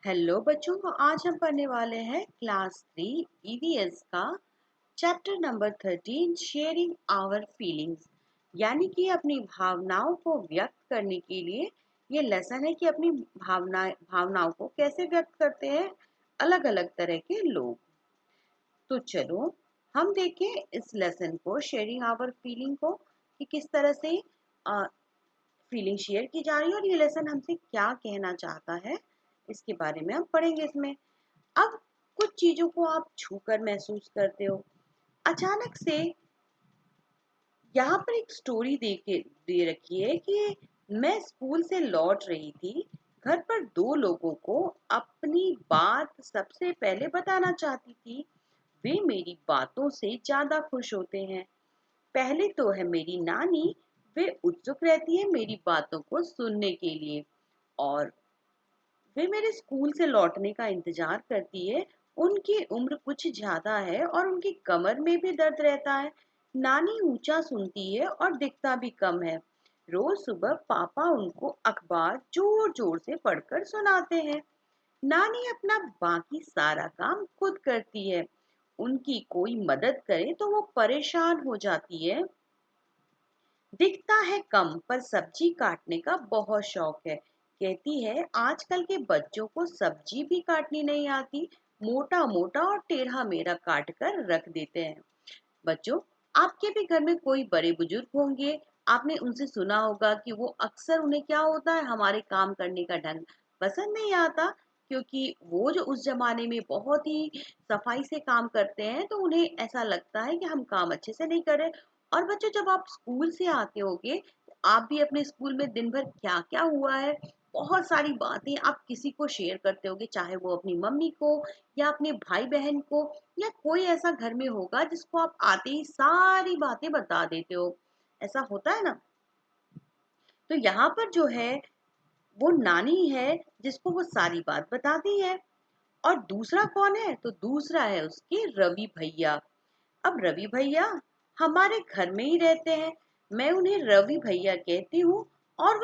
Hello बच्चों, आज हम पढ़ने वाले हैं क्लास 3 ईवीएस का chapter number 13 sharing our feelings. यानी कि अपनी भावनाओं को व्यक्त करने के लिए ये लेसन है कि अपनी भावनाओं को कैसे व्यक्त करते हैं अलग अलग तरह के लोग। तो चलो हम देखें इस लेसन को, शेयरिंग आवर फीलिंग को, कि किस तरह से फीलिंग शेयर की जा रही है और ये लेसन हमसे क्या कहना चाहता है, इसके बारे में हम पढ़ेंगे इसमें। अब कुछ चीजों को आप छूकर महसूस करते हो। अचानक से यहाँ पर एक स्टोरी दे रखी है कि मैं स्कूल से लौट रही थी। घर पर दो लोगों को अपनी बात सबसे पहले बताना चाहती थी। वे मेरी बातों से ज्यादा खुश होते हैं। पहले तो है मेरी नानी। वे उत्सुक रहती है मेरी बातों को सुनने के लिए, और वे मेरे स्कूल से लौटने का इंतजार करती है। उनकी उम्र कुछ ज्यादा है और उनकी कमर में भी दर्द रहता है। नानी ऊंचा सुनती है और दिखता भी कम है। रोज सुबह पापा उनको अखबार जोर जोर से पढ़कर सुनाते हैं। नानी अपना बाकी सारा काम खुद करती है। उनकी कोई मदद करे तो वो परेशान हो जाती है। दिखता है कम, पर सब्जी काटने का बहुत शौक है। कहती है आजकल के बच्चों को सब्जी भी काटनी नहीं आती, मोटा मोटा और टेढ़ा मेढ़ा काट कर रख देते हैं। बच्चों, आपके भी घर में कोई बड़े बुजुर्ग होंगे। आपने उनसे सुना होगा कि वो अक्सर, उन्हें क्या होता है, हमारे काम करने का ढंग पसंद नहीं आता, क्योंकि वो जो उस जमाने में बहुत ही सफाई से काम करते हैं, तो उन्हें ऐसा लगता है कि हम काम अच्छे से नहीं कर रहे। और बच्चों, जब आप स्कूल से आते होगे तो आप भी अपने स्कूल में दिन भर क्या क्या हुआ है, बहुत सारी बातें आप किसी को शेयर करते होगे, चाहे वो अपनी मम्मी को या अपने भाई बहन को, या कोई ऐसा घर में होगा जिसको आप आते ही सारी बातें बता देते हो। ऐसा होता है ना। तो यहाँ पर जो है वो नानी है जिसको वो सारी बात बताती है। और दूसरा कौन है? तो दूसरा है उसके रवि भैया। अब रवि भैया हमारे घर में ही रहते हैं। मैं उन्हें रवि भैया कहती हूँ। और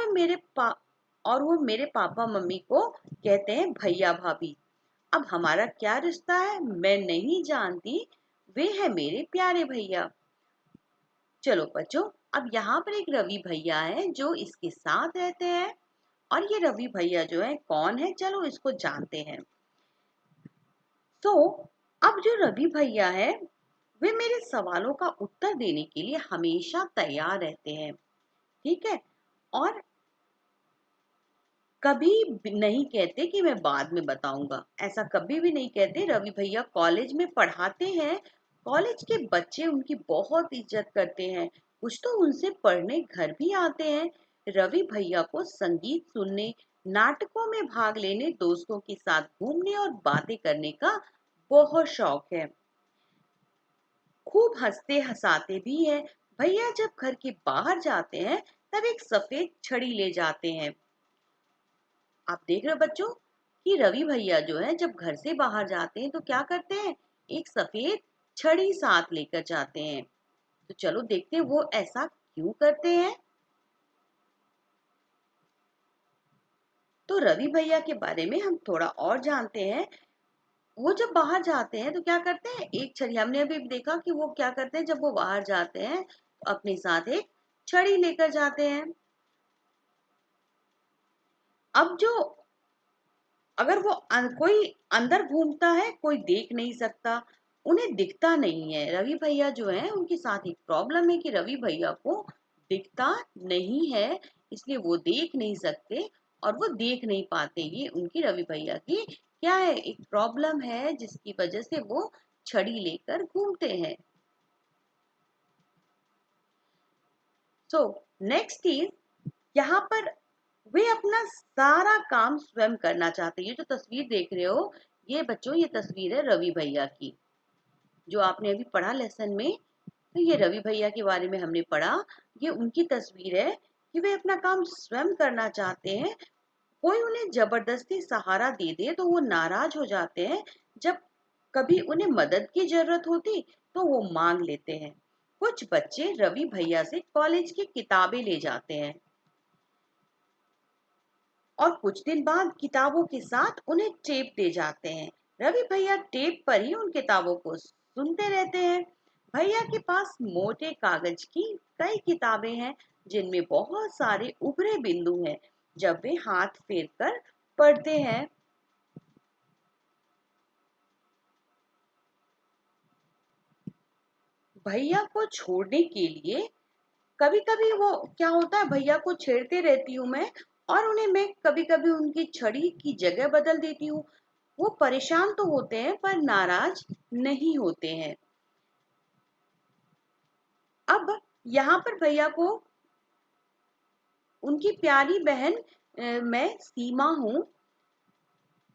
वो मेरे पापा मम्मी को कहते हैं भैया भाभी। अब हमारा क्या रिश्ता है मैं नहीं जानती। वे है मेरे प्यारे भैया। चलो बच्चों, अब यहाँ पर एक रवि भैया है जो इसके साथ रहते हैं। और ये रवि भैया जो है कौन है, चलो इसको जानते हैं। तो अब जो रवि भैया है वे मेरे सवालों का उत्तर देने के लिए हमेशा तैयार रहते हैं। ठीक है। और कभी भी नहीं कहते कि मैं बाद में बताऊंगा, ऐसा कभी भी नहीं कहते। रवि भैया कॉलेज में पढ़ाते हैं। कॉलेज के बच्चे उनकी बहुत इज्जत करते हैं। कुछ तो उनसे पढ़ने घर भी आते हैं। रवि भैया को संगीत सुनने, नाटकों में भाग लेने, दोस्तों के साथ घूमने और बातें करने का बहुत शौक है। खूब हंसते हंसाते भी हैं। भैया जब घर के बाहर जाते हैं तब एक सफेद छड़ी ले जाते हैं। आप देख रहे हो बच्चों कि रवि भैया जो है जब घर से बाहर जाते हैं तो क्या करते हैं, एक सफेद छड़ी साथ लेकर जाते हैं। तो चलो देखते हैं वो ऐसा क्यों करते हैं। तो रवि भैया के बारे में हम थोड़ा और जानते हैं। वो जब बाहर जाते हैं तो क्या करते हैं, एक छड़ी, हमने अभी देखा कि वो क्या करते हैं जब वो बाहर जाते हैं तो अपने साथ एक छड़ी लेकर जाते हैं। अब जो, अगर वो कोई अंदर घूमता है, कोई देख नहीं सकता, उन्हें दिखता नहीं है। रवि भैया जो है उनके साथ एक प्रॉब्लम है कि रवि भैया को दिखता नहीं है, इसलिए वो देख नहीं सकते और वो देख नहीं पाते। ये उनकी रवि भैया की क्या है, एक प्रॉब्लम है जिसकी वजह से वो छड़ी लेकर घूमते हैं। सो नेक्स्ट इज, यहाँ पर वे अपना सारा काम स्वयं करना चाहते हैं। ये जो तस्वीर देख रहे हो, ये बच्चों ये तस्वीर है रवि भैया की, जो आपने अभी पढ़ा लेसन में। तो ये रवि भैया के बारे में हमने पढ़ा। ये उनकी तस्वीर है कि वे अपना काम स्वयं करना चाहते हैं। कोई उन्हें जबरदस्ती सहारा दे दे तो वो नाराज हो जाते हैं। जब कभी उन्हें मदद की जरूरत होती तो वो मांग लेते हैं। कुछ बच्चे रवि भैया से कॉलेज की किताबें ले जाते हैं। और कुछ दिन बाद किताबों के साथ उन्हें टेप दे जाते हैं। रवि भैया टेप पर ही उन किताबों को सुनते रहते हैं। भैया के पास मोटे कागज की कई किताबें हैं जिनमें बहुत सारे उभरे बिंदु हैं। जब वे हाथ फेर कर पढ़ते हैं, भैया को छोड़ने के लिए कभी कभी वो क्या होता है, भैया को छेड़ते रहती हूँ मैं, और उन्हें मैं कभी कभी उनकी छड़ी की जगह बदल देती हूँ। वो परेशान तो होते हैं पर नाराज नहीं होते हैं। अब यहाँ पर भैया को उनकी प्यारी बहन मैं सीमा हूँ।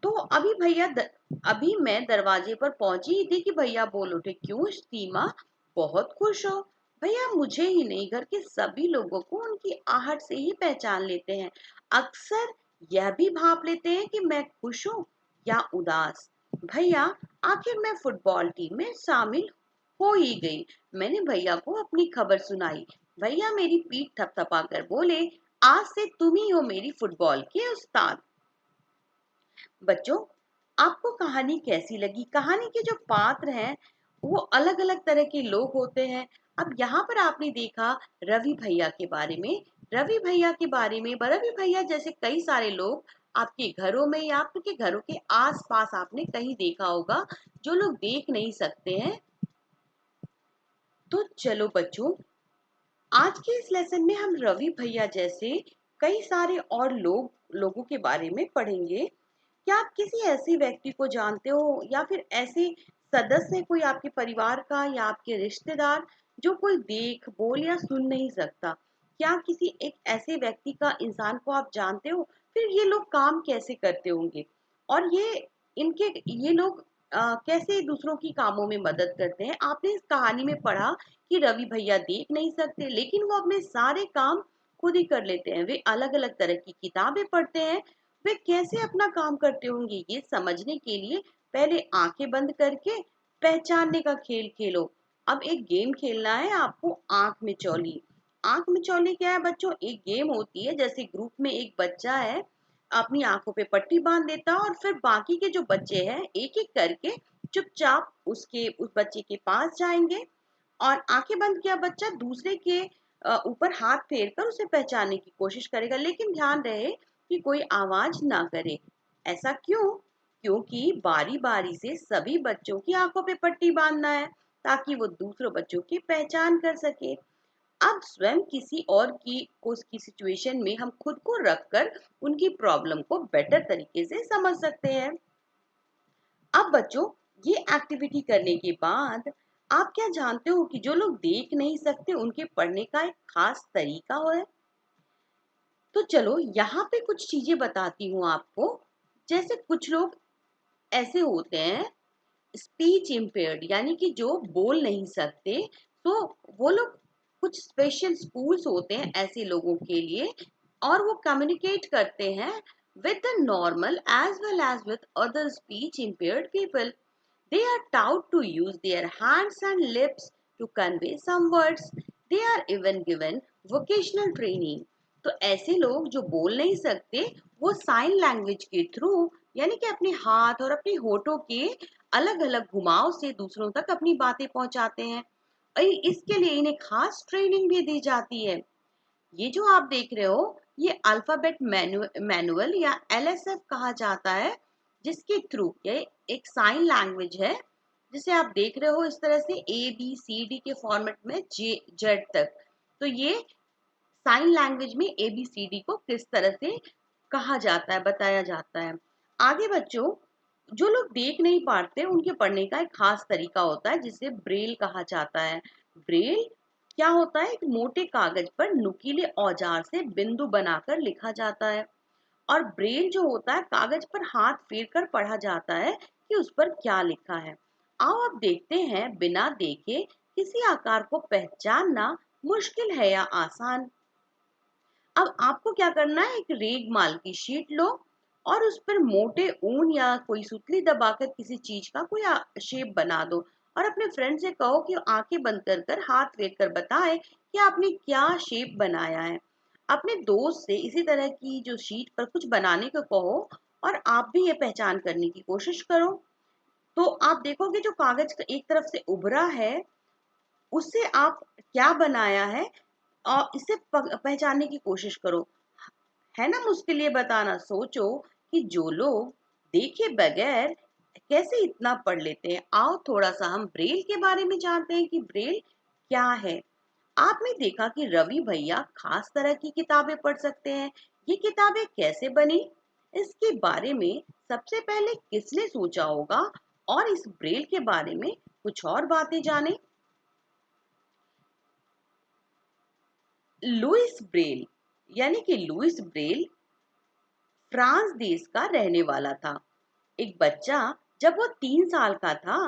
तो अभी मैं दरवाजे पर पहुंची ही थी कि भैया बोल उठे, क्यों सीमा, बहुत खुश हो? भैया मुझे ही नहीं, घर के सभी लोगों को उनकी आहट से ही पहचान लेते हैं। अक्सर यह भी भाप लेते हैं कि मैं खुश हूँ या उदास। भैया, आखिर मैं फुटबॉल टीम में शामिल हो ही गई। मैंने भैया को अपनी खबर सुनाई। भैया मेरी पीठ थपथपा कर बोले, आज से तुम ही हो मेरी फुटबॉल के उस्ताद। बच्चों, आपको कहानी कैसी लगी? कहानी के जो पात्र हैं वो अलग अलग तरह के लोग होते हैं। अब यहाँ पर आपने देखा रवि भैया के बारे में। रवि भैया जैसे कई सारे लोग आपके घरों में या आपके घरों के आसपास आपने कहीं देखा होगा, जो लोग देख नहीं सकते हैं। तो चलो बच्चों, आज के इस लेसन में हम रवि भैया जैसे कई सारे और लोगों के बारे में पढ़ेंगे। क्या आप किसी ऐसे व्यक्ति को जानते हो या फिर ऐसे सदस्य कोई आपके परिवार का या आपके रिश्तेदार जो कोई देख बोल या सुन नहीं सकता? क्या किसी एक ऐसे व्यक्ति का, इंसान को आप जानते हो? फिर ये लोग काम कैसे करते होंगे और ये लोग कैसे दूसरों की कामों में मदद करते हैं? आपने इस कहानी में पढ़ा कि रवि भैया देख नहीं सकते लेकिन वो अपने सारे काम खुद ही कर लेते हैं। वे अलग अलग तरह की किताबें पढ़ते हैं। वे कैसे अपना काम करते होंगे, ये समझने के लिए पहले आंखें बंद करके पहचानने का खेल खेलो। अब एक गेम खेलना है आपको, आंख मिचौली। आंख मिचौली क्या है बच्चों? एक गेम होती है, जैसे ग्रुप में एक बच्चा है, अपनी आंखों पे पट्टी बांध देता है और फिर बाकी के जो बच्चे हैं एक एक करके चुपचाप उस बच्चे के पास जाएंगे और आंखें बंद किया बच्चा दूसरे के ऊपर हाथ फेर कर उसे पहचानने की कोशिश करेगा, लेकिन ध्यान रहे कि कोई आवाज ना करे। ऐसा क्यों? क्योंकि बारी बारी से सभी बच्चों की आंखों पे पट्टी बांधना है ताकि वो दूसरों बच्चों की पहचान कर सके। अब स्वयं किसी और की सिचुएशन में हम खुद को रखकर उनकी प्रॉब्लम को बेटर तरीके से समझ सकते हैं। अब बच्चों, ये एक्टिविटी करने के बाद आप क्या जानते हो कि जो लोग देख नहीं सकते उनके पढ़ने का एक खास तरीका है? तो चलो यहाँ पे कुछ चीजें बताती हूँ आपको। जैसे कुछ लोग ऐसे होते हैं स्पीच इम्पेयर्ड, यानी कि जो बोल नहीं सकते, तो वो लोग, कुछ स्पेशल स्कूल्स होते हैं ऐसे लोगों के लिए और वो कम्युनिकेट करते हैं with the normal as well as with other speech impaired people. They are taught to use their hands and lips to convey some words. They are even given vocational training. तो ऐसे लोग जो बोल नहीं सकते वो साइन लैंग्वेज के through, यानी कि अपने हाथ और अपने होठों के अलग अलग घुमाव से दूसरों तक अपनी बातें पहुंचाते हैं और इसके लिए इन्हें खास ट्रेनिंग भी दी जाती है। ये जो आप देख रहे हो ये अल्फाबेट मैनुअल या एलएसएफ कहा जाता है, जिसके थ्रू ये एक साइन लैंग्वेज है जिसे आप देख रहे हो इस तरह से ए बी सी डी के फॉर्मेट में जे जेड तक। तो ये साइन लैंग्वेज में ए बी सी डी को किस तरह से कहा जाता है, बताया जाता है। आगे बच्चों, जो लोग देख नहीं पाते उनके पढ़ने का एक खास तरीका होता है जिसे ब्रेल कहा जाता है। ब्रेल क्या होता है? एक मोटे कागज पर नुकीले औजार से बिंदु बनाकर लिखा जाता है और ब्रेल जो होता है कागज पर हाथ फेर कर पढ़ा जाता है कि उस पर क्या लिखा है। आओ अब देखते हैं बिना देखे किसी आकार को पहचानना मुश्किल है या आसान। अब आपको क्या करना है, एक रेगमाल की शीट लो और उस पर मोटे ऊन या कोई सुतली दबाकर किसी चीज का कोई शेप बना दो और अपने फ्रेंड से कहो कि आंखें बंद कर कर हाथ फेर कर बताए कि आपने क्या शेप बनाया है। अपने दोस्त से इसी तरह की जो शीट पर कुछ बनाने को कहो और आप भी ये पहचान करने की कोशिश करो। तो आप देखोगे जो कागज का एक तरफ से उभरा है, उससे आप क्या बनाया है और इसे पहचानने की कोशिश करो। है ना मुश्किल ये बताना? सोचो कि जो लोग देखे बगैर कैसे इतना पढ़ लेते हैं। आओ थोड़ा सा हम ब्रेल के बारे में जानते हैं कि ब्रेल क्या है। आपने देखा कि रवि भैया खास तरह की किताबें पढ़ सकते हैं। ये किताबें कैसे बनी, इसके बारे में सबसे पहले किसने सोचा होगा? और इस ब्रेल के बारे में कुछ और बातें जाने। लुइस ब्रेल यानी कि लुइस ब्रेल फ्रांस देश का रहने वाला था। एक बच्चा जब वो 3 साल का था,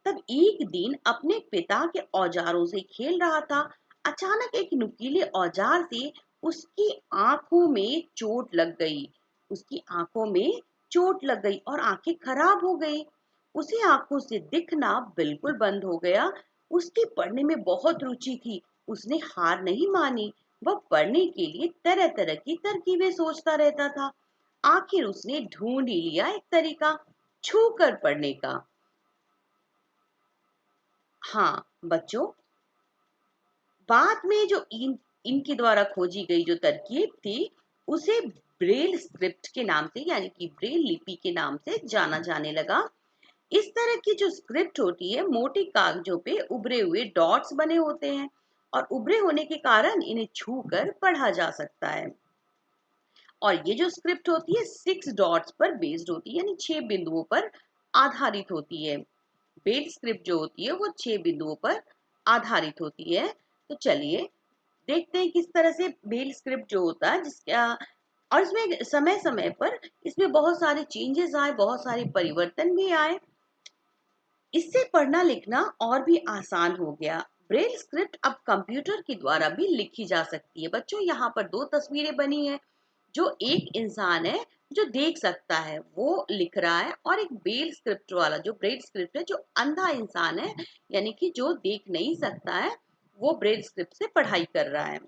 तब एक दिन अपने पिता के औजारों से खेल रहा था। अचानक एक नुकीले औजार से उसकी आंखों में चोट लग गई। उसकी आंखों में चोट लग गई और आंखें खराब हो गई। उसे आंखों से दिखना बिल्कुल बंद हो गया। उसकी पढ़ने में बहुत रुचि थी। उसने हार नहीं मानी। वह पढ़ने के लिए तरह तरह की तरकीबें सोचता रहता था। आखिर उसने ढूंढ ही लिया एक तरीका, छू कर पढ़ने का। हाँ बच्चों, बाद में जो इनके द्वारा खोजी गई जो तरकीब थी, उसे ब्रेल स्क्रिप्ट के नाम से यानी कि ब्रेल लिपि के नाम से जाना जाने लगा। इस तरह की जो स्क्रिप्ट होती है, मोटे कागजों पे उभरे हुए डॉट्स बने होते हैं और उभरे होने के कारण इन्हें छू कर पढ़ा जा सकता है। और ये जो स्क्रिप्ट होती है 6 डॉट्स पर बेस्ड होती है, यानी 6 बिंदुओं पर आधारित होती है। बेल स्क्रिप्ट जो होती है वो 6 बिंदुओं पर आधारित होती है। तो चलिए देखते हैं किस तरह से बेल स्क्रिप्ट जो होता है जिसका, और इसमें समय समय पर इसमें बहुत सारे चेंजेस आए, बहुत सारे परिवर्तन भी आए। इससे पढ़ना लिखना और भी आसान हो गया। ब्रेल स्क्रिप्ट अब कंप्यूटर के द्वारा भी लिखी जा सकती है। बच्चों यहाँ पर 2 तस्वीरें बनी है। जो एक इंसान है जो देख सकता है वो लिख रहा है, और एक बेल स्क्रिप्ट वाला जो ब्रेल स्क्रिप्ट है जो अंधा इंसान है यानी कि जो देख नहीं सकता है, वो ब्रेल स्क्रिप्ट से पढ़ाई कर रहा है।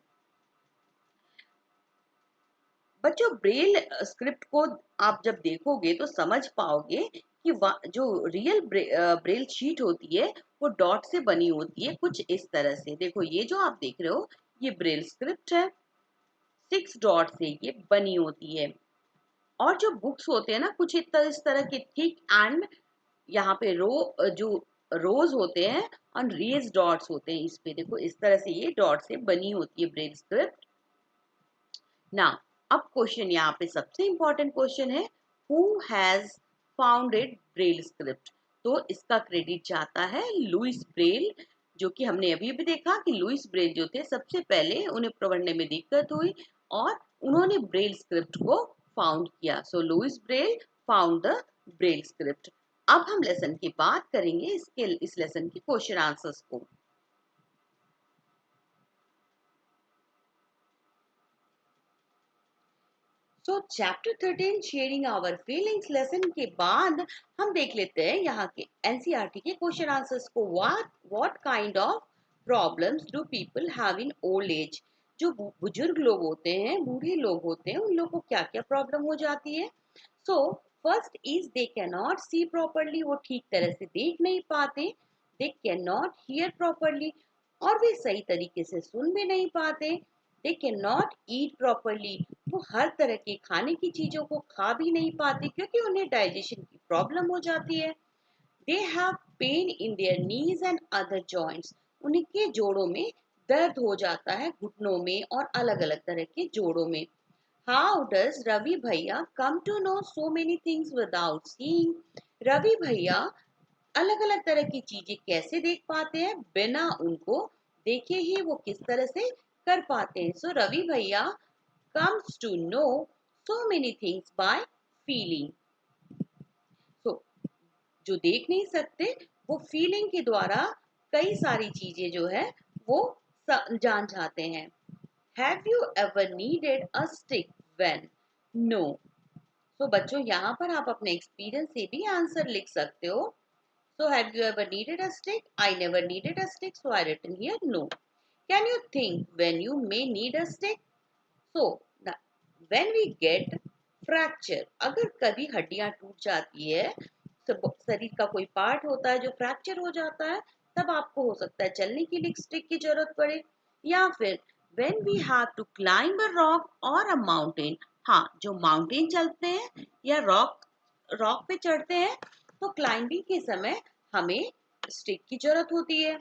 बच्चों ब्रेल स्क्रिप्ट को आप जब देखोगे तो समझ पाओगे कि जो रियल ब्रेल शीट होती है वो डॉट से बनी होती है, कुछ इस तरह से। देखो ये जो आप देख रहे हो ये ब्रेल स्क्रिप्ट है, 6 डॉट से ये बनी होती है। और जो बुक्स होते हैं ना, कुछ इस तरह के थिक एंड यहाँ पे जो रोज होते हैं और रेज डॉट्स होते हैं इस पे। देखो इस तरह से ये डॉट से बनी होती है ब्रेल स्क्रिप्ट ना। अब क्वेश्चन यहाँ पे सबसे इंपॉर्टेंट क्वेश्चन है, who has founded Braille script? तो इसका क्रेडिट जाता है लुइस ब्रेल, जो कि हमने अभी भी देखा कि लुइस ब्रेल जो थे सबसे पहले उन्हें पढ़ने में दिक्कत हुई और उन्होंने ब्रेल स्क्रिप्ट को फाउंड किया। So Louis Braille found the Braille script. अब हम लेसन की बात करेंगे, इस लेसन के क्वेश्चन आंसर्स को। So chapter 13 sharing our feelings lesson के बाद हम देख लेते हैं यहाँ के एनसीईआरटी के क्वेश्चन आंसर्स को। What kind of problems do people have in old age? जो बुजुर्ग लोग होते हैं, बूढ़े लोग होते हैं, उन लोगों को क्या क्या प्रॉब्लम हो जाती है? So first is they can not see properly, वो ठीक तरह से देख नहीं पाते। They can not here properly, और वे सही तरीके से सुन भी नहीं पाते। They can not eat properly, वो हर तरह के खाने की चीजों को खा भी नहीं पाते क्योंकि उन्हें डाइजेशन की प्रॉब्लम हो जाती है। They have pain in their knees and other joints, उनके जोड़ों में दर्द हो जाता है, घुटनों में और अलग अलग तरह के जोड़ों में। हाउ डज रवि भैया come to know so many things without seeing? Ravi भैया अलग अलग तरह की चीजें कैसे देख पाते हैं? बिना उनको देखे ही वो किस तरह से कर पाते हैं? सो रवि भैया comes to know so many things by feeling. So जो देख नहीं सकते वो फीलिंग के द्वारा कई सारी चीजें जो है वो जान जाते हैं। Have you ever needed a stick when? No. So बच्चों यहाँ पर आप अपने एक्सपीरियंस से भी आंसर लिख सकते हो। So have you ever needed a stick? I never needed a stick, so I written here no. Can you think when you may need a stick? So when we get fracture, अगर कभी हड्डियां टूट जाती है, शरीर का कोई part होता है जो फ्रैक्चर हो जाता है, तब आपको हो सकता है चलने के लिए एक स्टिक की जरूरत पड़े। या फिर when we have to climb a rock और अ माउंटेन, हाँ जो माउंटेन चलते हैं या रॉक रॉक पे चढ़ते हैं, तो क्लाइंबिंग के समय हमें स्टिक की जरूरत होती है।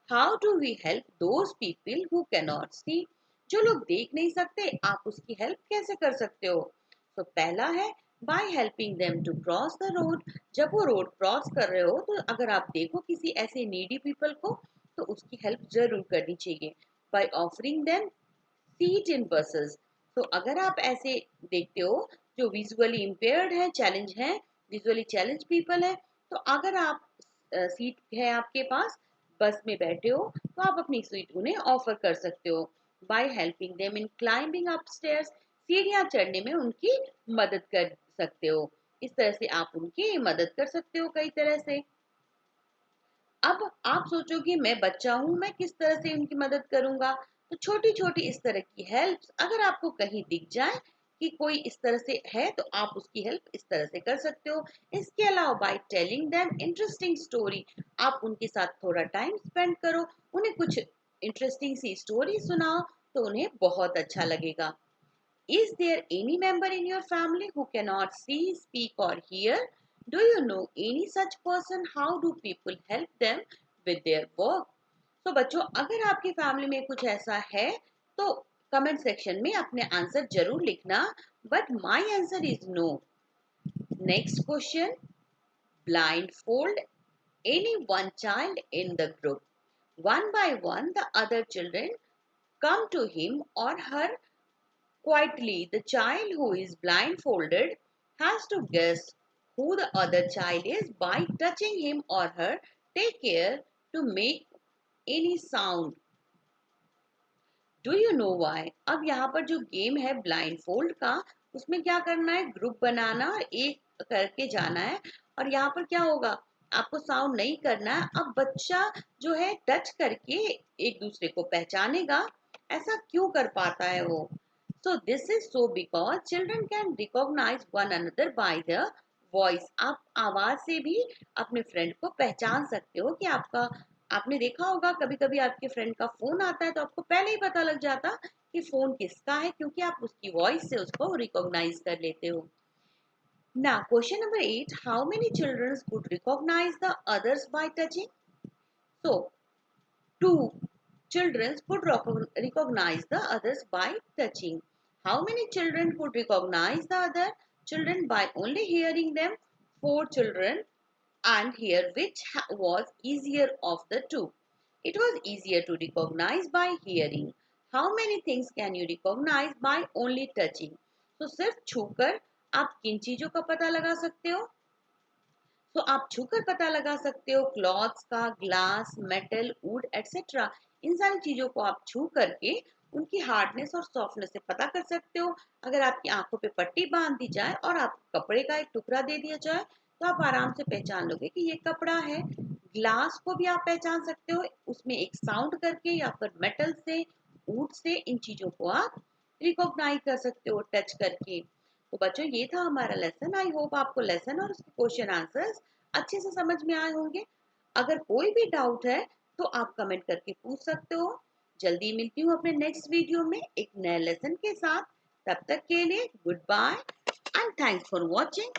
How do we help those people who can not see, जो लोग देख नहीं सकते, आप उसकी हेल्प कैसे कर सकते हो? तो पहला है by helping them to cross the road, जब वो रोड क्रॉस कर रहे हो तो अगर आप देखो किसी ऐसे नीडी पीपल को, तो उसकी हेल्प जरूर करनी चाहिए। By offering them seat in buses, तो अगर आप ऐसे देखते हो जो विजुअली इम्पेयर्ड है, चैलेंज है, विजुअली चैलेंज पीपल है, तो अगर आप सीट है आपके पास, बस में बैठे हो, तो आप अपनी सीट उन्हें ऑफर कर सकते हो। Bye helping them in climbing upstairs, सीढ़ियां चढ़ने में उनकी मदद कर सकते हो। इस तरह से आप उनकी मदद कर सकते हो कई तरह से। अब आप सोचो कि मैं बच्चा हूं, मैं किस तरह से उनकी मदद करूंगा? तो छोटी छोटी इस तरह की हेल्प अगर आपको कहीं दिख जाए कि कोई इस तरह से है, तो आप उसकी हेल्प इस तरह से कर सकते हो। इसके अलावा by telling them interesting story, आप उनके साथ थोड़ा टाइम स्पेंड करो, उन्हें कुछ इंटरेस्टिंग सी स्टोरी सुनाओ, तो उन्हें बहुत अच्छा लगेगा। Is there any member in your family who cannot see, speak, or hear? Do you know any such person? How do people help them with their work? तो बच्चों, अगर आपकी फैमिली में कुछ ऐसा है, तो कमेंट सेक्शन में अपने आंसर जरूर लिखना, but my answer is no. Next question, blindfold any one child in the group. One by one, the other children come to him or her quietly. The child who is blindfolded has to guess who the other child is by touching him or her. Take care to make any sound. Do you know why? अब यहाँ पर जो game है blind fold का, उसमें क्या करना है, ग्रुप बनाना और एक करके जाना है। और यहाँ पर क्या होगा, आपको साउंड नहीं करना है। अब बच्चा जो है टच करके एक दूसरे को पहचानेगा। ऐसा क्यों कर पाता है वो? So this is so because children can recognise one another by the voice. आप आवाज से भी अपने फ्रेंड को पहचान सकते हो कि आपका, आपने देखा होगा कभी कभी आपके फ्रेंड का फोन आता है, तो आपको पहले ही पता लग जाता कि फोन किसका है, क्योंकि आप उसकी वॉइस से उसको रिकॉग्नाइज कर लेते हो। Now question number 8, how many children could recognize the others by touching? So two children could recognize the others by touching. How many children could recognize the other children by only hearing them? Four children. And here, which was easier of the two? It was easier to recognize by hearing. How many things can you recognize by only touching? तो सिर्फ छूकर आप किन चीजों का पता लगा सकते हो? तो आप छूकर पता लगा सकते हो क्लॉथ्स का, ग्लास, मेटल, वुड एटसेट्रा। इन सारी चीजों को आप छू करके उनकी हार्डनेस और सॉफ्टनेस से पता कर सकते हो। अगर आपकी आंखों पे पट्टी बांध दी जाए और आप कपड़े का एक टुकड़ा दे दिया जाए, तो आप आराम से पहचान लोगे कि ये कपड़ा है। ग्लास को भी आप पहचान सकते हो, उसमें एक साउंड करके या फिर मेटल से, वुड से, इन चीजों को आप रिकॉग्नाइज कर सकते हो टच करके। तो बच्चों, ये था हमारा लेसन। आई होप आपको लेसन और उसके क्वेश्चन आंसर्स अच्छे से समझ में आए होंगे। अगर कोई भी डाउट है तो आप कमेंट करके पूछ सकते हो। जल्दी मिलती हूँ अपने नेक्स्ट वीडियो में एक नए लेसन के साथ। तब तक के लिए goodbye and thanks for watching.